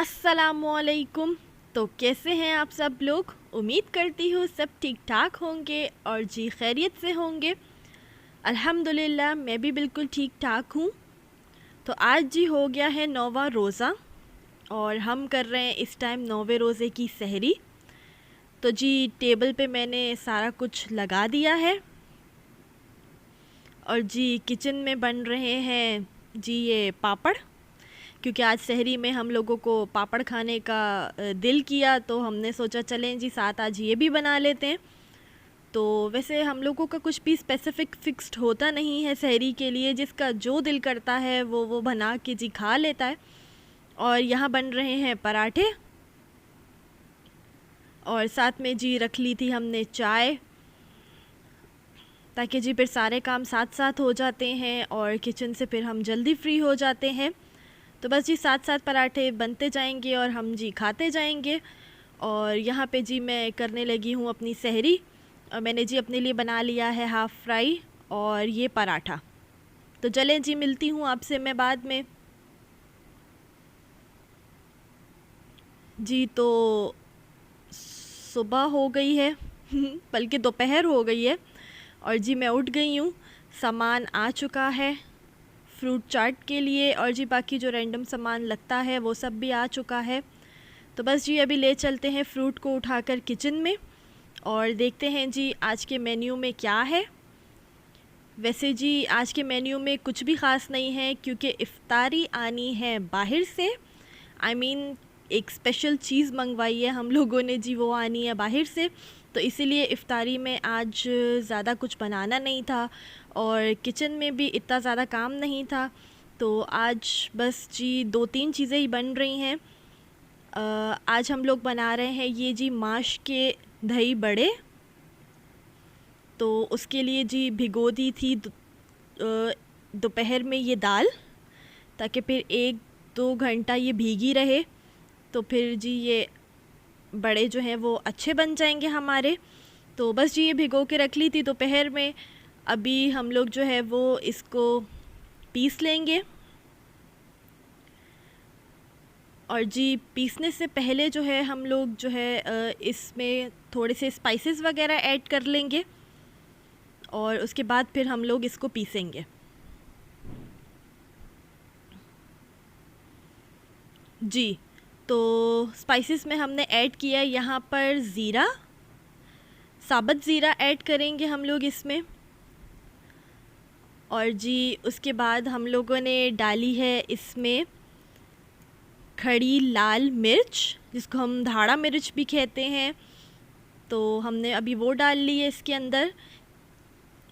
अस्सलामुअलैकुम। तो कैसे हैं आप सब लोग? उम्मीद करती हूँ सब ठीक ठाक होंगे और जी खैरियत से होंगे। अल्हम्दुलिल्लाह मैं भी बिल्कुल ठीक ठाक हूँ। तो आज जी हो गया है 9वां रोज़ा और हम कर रहे हैं इस टाइम 9वें रोज़े की सहरी। तो जी टेबल पे मैंने सारा कुछ लगा दिया है और जी किचन में बन रहे हैं जी ये पापड़, क्योंकि आज सहरी में हम लोगों को पापड़ खाने का दिल किया, तो हमने सोचा चलें जी साथ आज ये भी बना लेते हैं। तो वैसे हम लोगों का कुछ भी स्पेसिफ़िक फ़िक्स्ड होता नहीं है सहरी के लिए, जिसका जो दिल करता है वो बना के जी खा लेता है। और यहाँ बन रहे हैं पराठे और साथ में जी रख ली थी हमने चाय, ताकि जी फिर सारे काम साथ साथ हो जाते हैं और किचन से फिर हम जल्दी फ्री हो जाते हैं। तो बस जी साथ साथ पराठे बनते जाएंगे और हम जी खाते जाएंगे। और यहाँ पे जी मैं करने लगी हूँ अपनी सहरी और मैंने जी अपने लिए बना लिया है हाफ़ फ्राई और ये पराठा। तो चलें जी मिलती हूँ आपसे मैं बाद में। जी तो सुबह हो गई है बल्कि दोपहर हो गई है और जी मैं उठ गई हूँ। सामान आ चुका है फ्रूट चाट के लिए और जी बाकी जो रैंडम सामान लगता है वो सब भी आ चुका है। तो बस जी अभी ले चलते हैं फ्रूट को उठाकर किचन में और देखते हैं जी आज के मेन्यू में क्या है। वैसे जी आज के मेन्यू में कुछ भी ख़ास नहीं है, क्योंकि इफ़्तारी आनी है बाहर से। I mean, एक स्पेशल चीज़ मंगवाई है हम लोगों ने जी, वो आनी है बाहर से। तो इसीलिए इफ़्तारी में आज ज़्यादा कुछ बनाना नहीं था और किचन में भी इतना ज़्यादा काम नहीं था। तो आज बस जी 2-3 चीज़ें ही बन रही हैं। आज हम लोग बना रहे हैं ये जी माश के दही बड़े। तो उसके लिए जी भिगो दी थी दोपहर में ये दाल, ताकि फिर 1-2 घंटा ये भीगी रहे, तो फिर जी ये बड़े जो हैं वो अच्छे बन जाएंगे हमारे। तो बस जी ये भिगो के रख ली थी दोपहर में। अभी हम लोग जो है वो इसको पीस लेंगे और जी पीसने से पहले जो है हम लोग जो है इसमें थोड़े से स्पाइसेस वगैरह ऐड कर लेंगे और उसके बाद फिर हम लोग इसको पीसेंगे। जी तो स्पाइसेस में हमने ऐड किया यहाँ पर ज़ीरा, साबुत ज़ीरा ऐड करेंगे हम लोग इसमें। और जी उसके बाद हम लोगों ने डाली है इसमें खड़ी लाल मिर्च, जिसको हम धाड़ा मिर्च भी कहते हैं। तो हमने अभी वो डाल ली है इसके अंदर।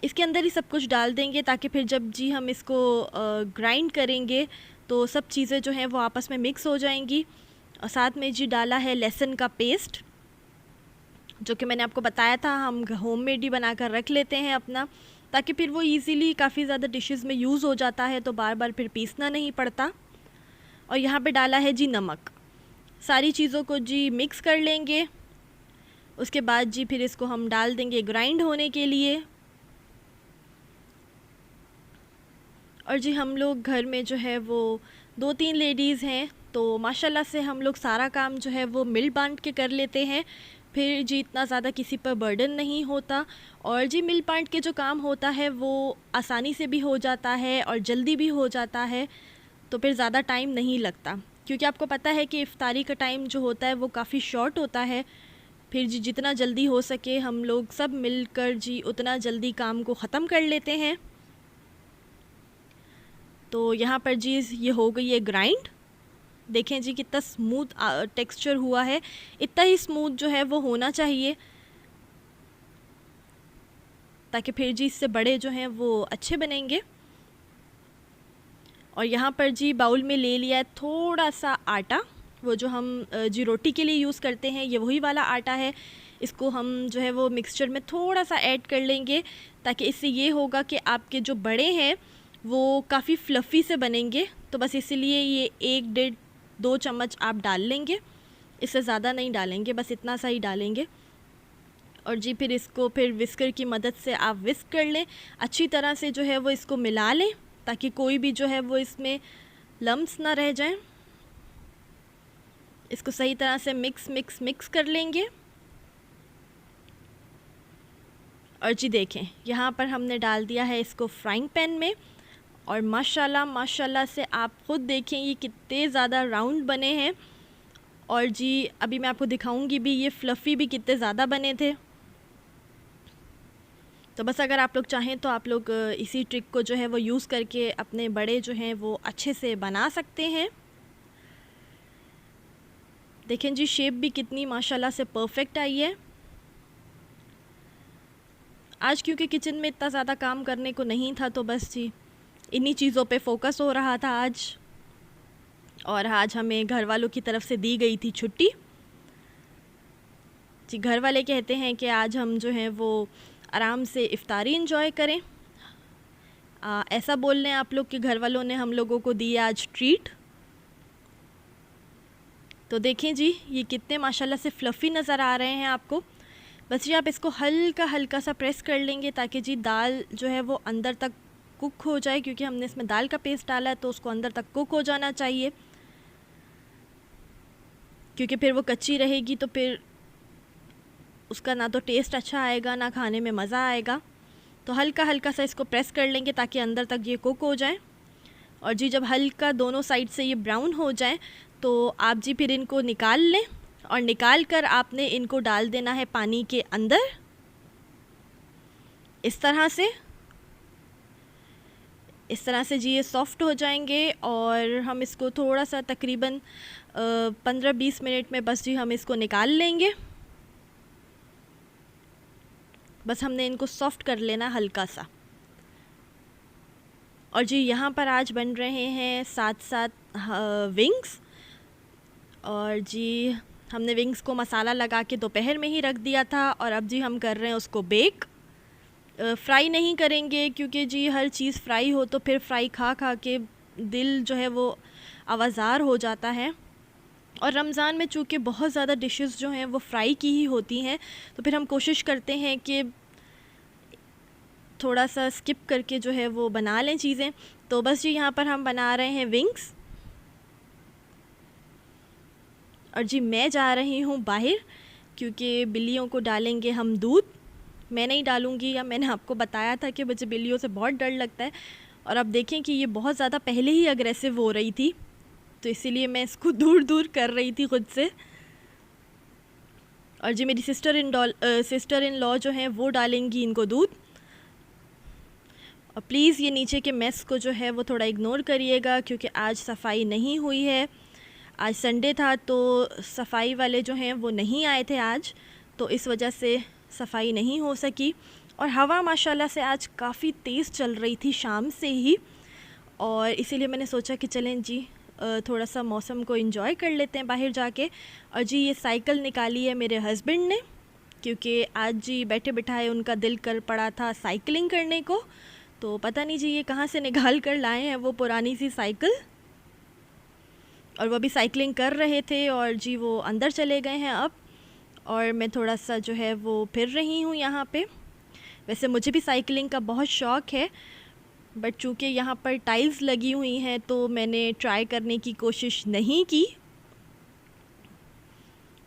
इसके अंदर ही सब कुछ डाल देंगे, ताकि फिर जब जी हम इसको ग्राइंड करेंगे तो सब चीज़ें जो हैं वो आपस में मिक्स हो जाएंगी। और साथ में जी डाला है लहसुन का पेस्ट, जो कि मैंने आपको बताया था हम होममेड ही बना कर रख लेते हैं अपना, ताकि फिर वो इजीली काफ़ी ज़्यादा डिशेस में यूज़ हो जाता है, तो बार बार फिर पीसना नहीं पड़ता। और यहाँ पे डाला है जी नमक। सारी चीज़ों को जी मिक्स कर लेंगे। उसके बाद जी फिर इसको हम डाल देंगे ग्राइंड होने के लिए। और जी हम लोग घर में जो है वो 2-3 लेडीज़ हैं, तो माशाल्लाह से हम लोग सारा काम जो है वो मिल बांट के कर लेते हैं। फिर जी इतना ज़्यादा किसी पर बर्डन नहीं होता और जी मिल बांट के जो काम होता है वो आसानी से भी हो जाता है और जल्दी भी हो जाता है, तो फिर ज़्यादा टाइम नहीं लगता। क्योंकि आपको पता है कि इफ़्तारी का टाइम जो होता है वो काफ़ी शॉर्ट होता है। फिर जी जितना जल्दी हो सके हम लोग सब मिलकर जी उतना जल्दी काम को ख़त्म कर लेते हैं। तो यहाँ पर जी ये हो गई है ग्राइंड। देखें जी कितना स्मूथ टेक्सचर हुआ है। इतना ही स्मूथ जो है वो होना चाहिए, ताकि फिर जी इससे बड़े जो हैं वो अच्छे बनेंगे। और यहाँ पर जी बाउल में ले लिया है थोड़ा सा आटा, वो जो हम जी रोटी के लिए यूज़ करते हैं, ये वही वाला आटा है। इसको हम जो है वो मिक्सचर में थोड़ा सा ऐड कर लेंगे, ताकि इससे ये होगा कि आपके जो बड़े हैं वो काफ़ी फ्लफ़ी से बनेंगे। तो बस इसीलिए ये 1-1.5-2 चम्मच आप डाल लेंगे, इससे ज़्यादा नहीं डालेंगे, बस इतना सा ही डालेंगे। और जी फिर इसको फिर विस्कर की मदद से आप विस्क कर लें, अच्छी तरह से जो है वो इसको मिला लें, ताकि कोई भी जो है वो इसमें लम्स ना रह जाएं। इसको सही तरह से मिक्स कर लेंगे। और जी देखें, यहाँ पर हमने डाल दिया है इसको फ्राइंग पैन में, और माशाल्लाह से आप ख़ुद देखें ये कितने ज़्यादा राउंड बने हैं। और जी अभी मैं आपको दिखाऊंगी भी, ये फ्लफ़ी भी कितने ज़्यादा बने थे। तो बस अगर आप लोग चाहें तो आप लोग इसी ट्रिक को जो है वो यूज़ करके अपने बड़े जो हैं वो अच्छे से बना सकते हैं। देखें जी, शेप भी कितनी माशाल्लाह से परफ़ेक्ट आई है। आज क्योंकि किचन में इतना ज़्यादा काम करने को नहीं था, तो बस जी इन्हीं चीज़ों पे फोकस हो रहा था आज। और आज हमें घर वालों की तरफ से दी गई थी छुट्टी जी। घर वाले कहते हैं कि आज हम जो हैं वो आराम से इफ्तारी एंजॉय करें। ऐसा बोल लें आप लोग कि घर वालों ने हम लोगों को दी आज ट्रीट। तो देखें जी, ये कितने माशाल्लाह से फ्लफ़ी नज़र आ रहे हैं आपको। बस जी आप इसको हल्का सा प्रेस कर लेंगे ताकि जी दाल जो है वो अंदर तक कुक हो जाए, क्योंकि हमने इसमें दाल का पेस्ट डाला है तो उसको अंदर तक कुक हो जाना चाहिए, क्योंकि फिर वो कच्ची रहेगी तो फिर उसका ना तो टेस्ट अच्छा आएगा ना खाने में मज़ा आएगा। तो हल्का सा इसको प्रेस कर लेंगे ताकि अंदर तक ये कुक हो जाए। और जी जब हल्का दोनों साइड से ये ब्राउन हो जाए तो आप जी फिर इनको निकाल लें, और निकाल कर आपने इनको डाल देना है पानी के अंदर इस तरह से जी ये सॉफ़्ट हो जाएंगे। और हम इसको थोड़ा सा तकरीबन 15-20 मिनट में बस जी हम इसको निकाल लेंगे। बस हमने इनको सॉफ़्ट कर लेना हल्का सा। और जी यहाँ पर आज बन रहे हैं साथ विंग्स। और जी हमने विंग्स को मसाला लगा के दोपहर में ही रख दिया था, और अब जी हम कर रहे हैं उसको बेक। फ्राई नहीं करेंगे, क्योंकि जी हर चीज़ फ्राई हो तो फिर फ्राई खा के दिल जो है वो आवाज़ार हो जाता है। और रमज़ान में चूँकि बहुत ज़्यादा डिशेस जो हैं वो फ्राई की ही होती हैं, तो फिर हम कोशिश करते हैं कि थोड़ा सा स्किप करके जो है वो बना लें चीज़ें। तो बस जी यहाँ पर हम बना रहे हैं विंग्स। और जी मैं जा रही हूँ बाहर, क्योंकि बिल्लियों को डालेंगे हम दूध। मैं नहीं डालूँगी, या मैंने आपको बताया था कि मुझे बिल्लियों से बहुत डर लगता है। और अब देखें कि ये बहुत ज़्यादा पहले ही अग्रेसिव हो रही थी, तो इसीलिए मैं इसको दूर कर रही थी ख़ुद से। और जी मेरी सिस्टर इन लॉ जो हैं वो डालेंगी इनको दूध। और प्लीज़ ये नीचे के मेस को जो है वो थोड़ा इग्नोर करिएगा, क्योंकि आज सफाई नहीं हुई है। आज संडे था तो सफाई वाले जो हैं वो नहीं आए थे आज, तो इस वजह से सफाई नहीं हो सकी। और हवा माशाल्लाह से आज काफ़ी तेज़ चल रही थी शाम से ही, और इसीलिए मैंने सोचा कि चलें जी थोड़ा सा मौसम को एंजॉय कर लेते हैं बाहर जाके। और जी ये साइकिल निकाली है मेरे हस्बैंड ने, क्योंकि आज जी बैठे बिठाए उनका दिल कर पड़ा था साइकिलिंग करने को। तो पता नहीं जी ये कहाँ से निकाल कर लाए हैं वो पुरानी सी साइकिल, और वो भी साइकिलिंग कर रहे थे। और जी वो अंदर चले गए हैं अब, और मैं थोड़ा सा जो है वो फिर रही हूँ यहाँ पे। वैसे मुझे भी साइकिलिंग का बहुत शौक़ है, बट चूँकि यहाँ पर टाइल्स लगी हुई हैं तो मैंने ट्राई करने की कोशिश नहीं की।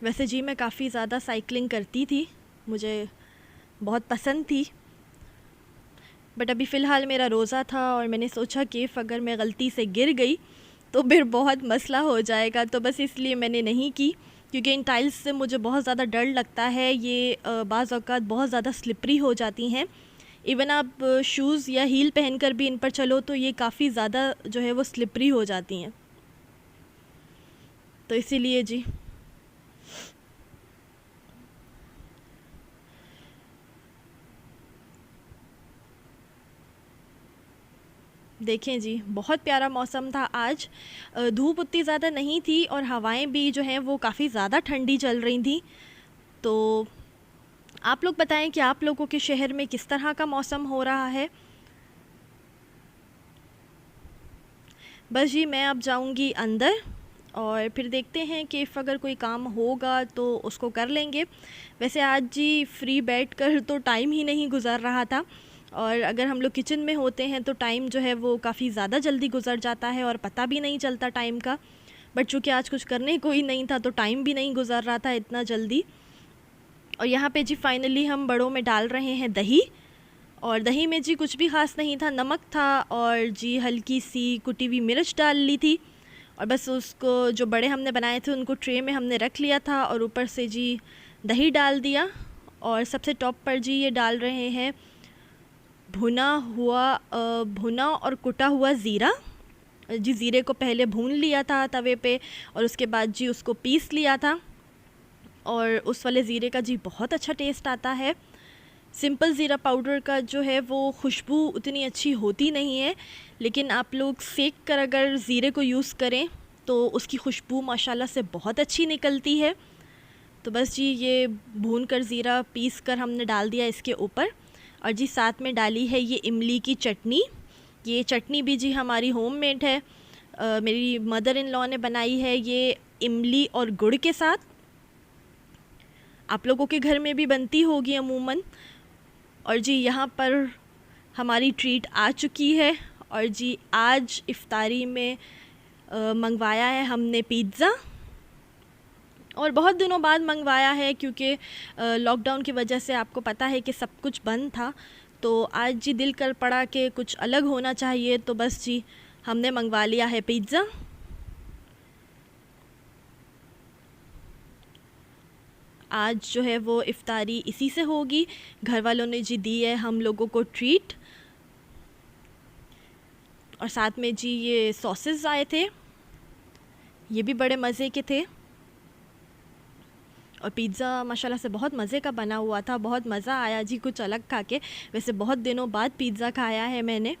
वैसे जी मैं काफ़ी ज़्यादा साइकिलिंग करती थी, मुझे बहुत पसंद थी, बट अभी फ़िलहाल मेरा रोज़ा था और मैंने सोचा कि अगर मैं गलती से गिर गई तो फिर बहुत मसला हो जाएगा, तो बस इसलिए मैंने नहीं की। क्योंकि इन टाइल्स से मुझे बहुत ज़्यादा डर लगता है, ये बाज़ औक़ात बहुत ज़्यादा स्लिपरी हो जाती हैं। इवन आप शूज़ या हील पहनकर भी इन पर चलो तो ये काफ़ी ज़्यादा जो है वो स्लिपरी हो जाती हैं, तो इसीलिए जी देखें जी बहुत प्यारा मौसम था आज। धूप उतनी ज़्यादा नहीं थी और हवाएं भी जो हैं वो काफ़ी ज़्यादा ठंडी चल रही थी। तो आप लोग बताएं कि आप लोगों के शहर में किस तरह का मौसम हो रहा है। बस जी मैं अब जाऊंगी अंदर और फिर देखते हैं कि अगर कोई काम होगा तो उसको कर लेंगे। वैसे आज जी फ्री बैठ कर तो टाइम ही नहीं गुज़र रहा था, और अगर हम लोग किचन में होते हैं तो टाइम जो है वो काफ़ी ज़्यादा जल्दी गुज़र जाता है और पता भी नहीं चलता टाइम का। बट चूँकि आज कुछ करने को ही नहीं था तो टाइम भी नहीं गुजर रहा था इतना जल्दी। और यहाँ पे जी फाइनली हम बड़ों में डाल रहे हैं दही, और दही में जी कुछ भी ख़ास नहीं था, नमक था और जी हल्की सी कुटी हुई मिर्च डाल ली थी, और बस उसको जो बड़े हमने बनाए थे उनको ट्रे में हमने रख लिया था और ऊपर से जी दही डाल दिया। और सबसे टॉप पर जी ये डाल रहे हैं भुना और कुटा हुआ ज़ीरा। जी ज़ीरे को पहले भून लिया था तवे पे और उसके बाद जी उसको पीस लिया था, और उस वाले ज़ीरे का जी बहुत अच्छा टेस्ट आता है। सिंपल ज़ीरा पाउडर का जो है वो खुशबू उतनी अच्छी होती नहीं है, लेकिन आप लोग सेक कर अगर ज़ीरे को यूज़ करें तो उसकी खुशबू माशाल्लाह से बहुत अच्छी निकलती है। तो बस जी ये भून कर ज़ीरा पीस कर हमने डाल दिया इसके ऊपर, और जी साथ में डाली है ये इमली की चटनी। ये चटनी भी जी हमारी होममेड है, मेरी मदर इन लॉ ने बनाई है, ये इमली और गुड़ के साथ। आप लोगों के घर में भी बनती होगी अमूमन। और जी यहाँ पर हमारी ट्रीट आ चुकी है, और जी आज इफ्तारी में मंगवाया है हमने पिज़्ज़ा, और बहुत दिनों बाद मंगवाया है क्योंकि लॉकडाउन की वजह से आपको पता है कि सब कुछ बंद था। तो आज जी दिल कर पड़ा कि कुछ अलग होना चाहिए, तो बस जी हमने मंगवा लिया है पिज़्ज़ा। आज जो है वो इफ्तारी इसी से होगी। घर वालों ने जी दी है हम लोगों को ट्रीट, और साथ में जी ये सॉसेस आए थे, ये भी बड़े मज़े के थे। और पिज़्ज़ा माशाल्लाह से बहुत मज़े का बना हुआ था, बहुत मज़ा आया जी कुछ अलग खा के। वैसे बहुत दिनों बाद पिज़्ज़ा खाया है मैंने।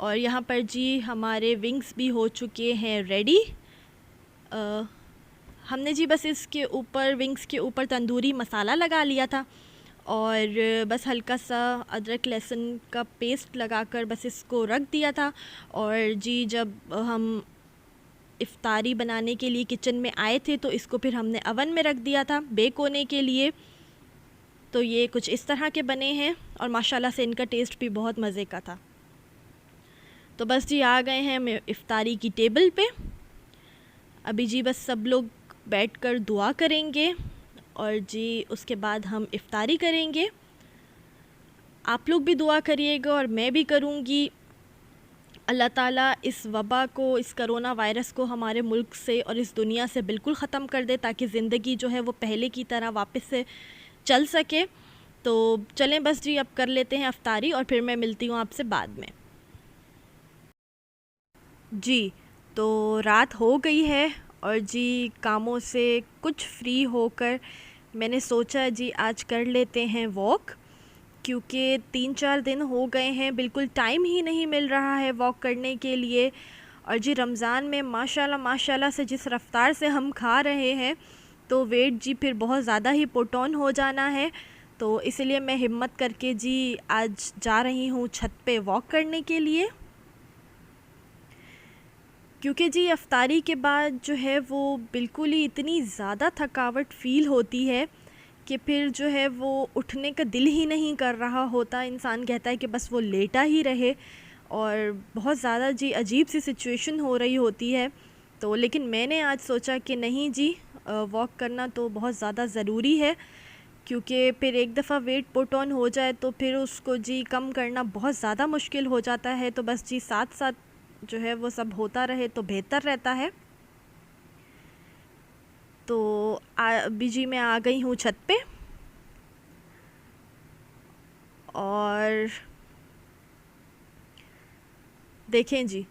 और यहाँ पर जी हमारे विंग्स भी हो चुके हैं रेडी। हमने जी बस इसके ऊपर विंग्स के ऊपर तंदूरी मसाला लगा लिया था, और बस हल्का सा अदरक लहसुन का पेस्ट लगाकर बस इसको रख दिया था। और जी जब हम इफ्तारी बनाने के लिए किचन में आए थे तो इसको फिर हमने अवन में रख दिया था बेक होने के लिए। तो ये कुछ इस तरह के बने हैं, और माशाल्लाह से इनका टेस्ट भी बहुत मज़े का था। तो बस जी आ गए हैं हम इफ्तारी की टेबल पे। अभी जी बस सब लोग बैठकर दुआ करेंगे, और जी उसके बाद हम इफ्तारी करेंगे। आप लोग भी दुआ करिएगा और मैं भी करूँगी। अल्लाह ताला इस वबा को, इस करोना वायरस को हमारे मुल्क से और इस दुनिया से बिल्कुल ख़त्म कर दे, ताकि ज़िंदगी जो है वो पहले की तरह वापस से चल सके। तो चलें बस जी अब कर लेते हैं इफ्तारी, और फिर मैं मिलती हूँ आपसे बाद में। जी तो रात हो गई है, और जी कामों से कुछ फ्री होकर मैंने सोचा जी आज कर लेते हैं वॉक, क्योंकि 3-4 दिन हो गए हैं बिल्कुल टाइम ही नहीं मिल रहा है वॉक करने के लिए। और जी रमज़ान में माशाल्लाह माशाल्लाह से जिस रफ़्तार से हम खा रहे हैं तो वेट जी फिर बहुत ज़्यादा ही पुट ऑन हो जाना है। तो इसलिए मैं हिम्मत करके जी आज जा रही हूँ छत पे वॉक करने के लिए, क्योंकि जी इफ्तारी के बाद जो है वो बिल्कुल ही इतनी ज़्यादा थकावट फ़ील होती है कि फिर जो है वो उठने का दिल ही नहीं कर रहा होता। इंसान कहता है कि बस वो लेटा ही रहे, और बहुत ज़्यादा जी अजीब सी सिचुएशन हो रही होती है। तो लेकिन मैंने आज सोचा कि नहीं जी वॉक करना तो बहुत ज़्यादा ज़रूरी है, क्योंकि फिर एक दफ़ा वेट पुट ऑन हो जाए तो फिर उसको जी कम करना बहुत ज़्यादा मुश्किल हो जाता है। तो बस जी साथ साथ जो है वो सब होता रहे तो बेहतर रहता है। तो अभी जी मैं आ गई हूँ छत पे, और देखें जी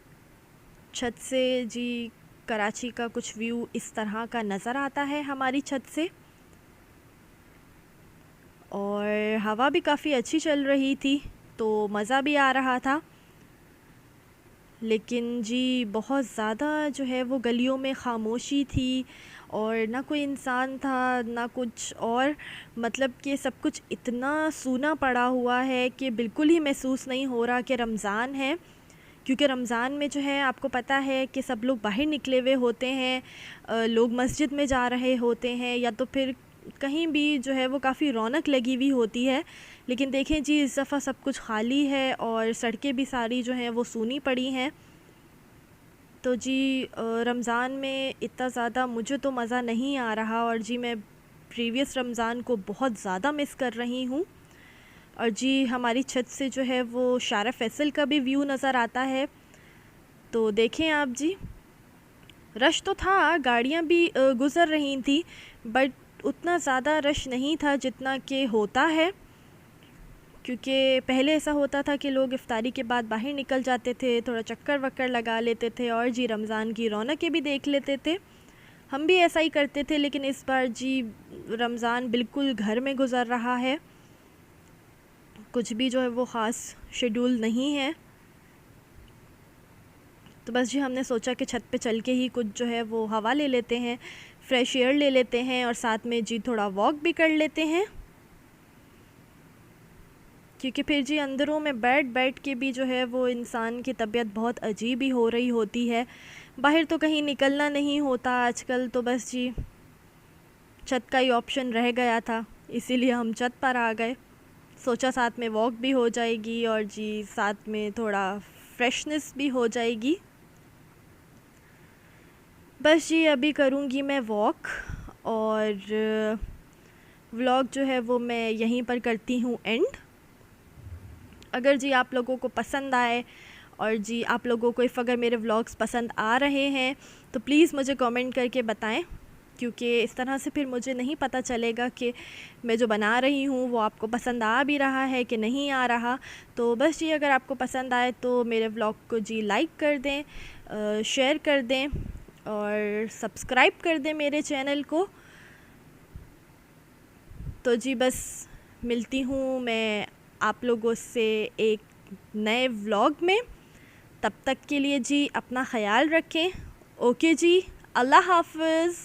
छत से जी कराची का कुछ व्यू इस तरह का नज़र आता है हमारी छत से, और हवा भी काफ़ी अच्छी चल रही थी तो मज़ा भी आ रहा था। लेकिन जी बहुत ज़्यादा जो है वो गलियों में ख़ामोशी थी, और ना कोई इंसान था ना कुछ, और मतलब कि सब कुछ इतना सूना पड़ा हुआ है कि बिल्कुल ही महसूस नहीं हो रहा कि रमज़ान है। क्योंकि रमज़ान में जो है आपको पता है कि सब लोग बाहर निकले हुए होते हैं, लोग मस्जिद में जा रहे होते हैं, या तो फिर कहीं भी जो है वो काफ़ी रौनक लगी हुई होती है। लेकिन देखें जी इस दफ़ा सब कुछ खाली है और सड़कें भी सारी जो हैं वो सूनी पड़ी हैं। तो जी रमज़ान में इतना ज़्यादा मुझे तो मज़ा नहीं आ रहा, और जी मैं प्रीवियस रमज़ान को बहुत ज़्यादा मिस कर रही हूँ। और जी हमारी छत से जो है वो शारा फैसल का भी व्यू नज़र आता है, तो देखें आप जी। रश तो था, गाड़ियाँ भी गुज़र रही थी, बट उतना ज़्यादा रश नहीं था जितना कि होता है, क्योंकि पहले ऐसा होता था कि लोग इफ्तारी के बाद बाहर निकल जाते थे, थोड़ा चक्कर वक्कर लगा लेते थे और जी रमज़ान की रौनकें भी देख लेते थे। हम भी ऐसा ही करते थे, लेकिन इस बार जी रमज़ान बिल्कुल घर में गुज़र रहा है, कुछ भी जो है वो ख़ास शेड्यूल नहीं है। तो बस जी हमने सोचा कि छत पे चल के ही कुछ जो है वो हवा ले लेते हैं, फ्रेश एयर ले लेते हैं, और साथ में जी थोड़ा वॉक भी कर लेते हैं, क्योंकि फिर जी अंदरों में बैठ बैठ के भी जो है वो इंसान की तबीयत बहुत अजीब ही हो रही होती है। बाहर तो कहीं निकलना नहीं होता आजकल, तो बस जी छत का ही ऑप्शन रह गया था, इसीलिए हम छत पर आ गए। सोचा साथ में वॉक भी हो जाएगी और जी साथ में थोड़ा फ्रेशनेस भी हो जाएगी। बस जी अभी करूँगी मैं वॉक, और व्लॉग जो है वो मैं यहीं पर करती हूँ एंड। अगर जी आप लोगों को पसंद आए, और जी आप लोगों को इफ़ अगर मेरे व्लॉग्स पसंद आ रहे हैं तो प्लीज़ मुझे कमेंट करके बताएं, क्योंकि इस तरह से फिर मुझे नहीं पता चलेगा कि मैं जो बना रही हूँ वो आपको पसंद आ भी रहा है कि नहीं आ रहा। तो बस जी अगर आपको पसंद आए तो मेरे व्लॉग को जी लाइक कर दें, शेयर कर दें और सब्सक्राइब कर दें मेरे चैनल को। तो जी बस मिलती हूँ मैं आप लोगों से एक नए व्लॉग में। तब तक के लिए जी अपना ख़याल रखें। ओके जी, अल्लाह हाफ़िज़।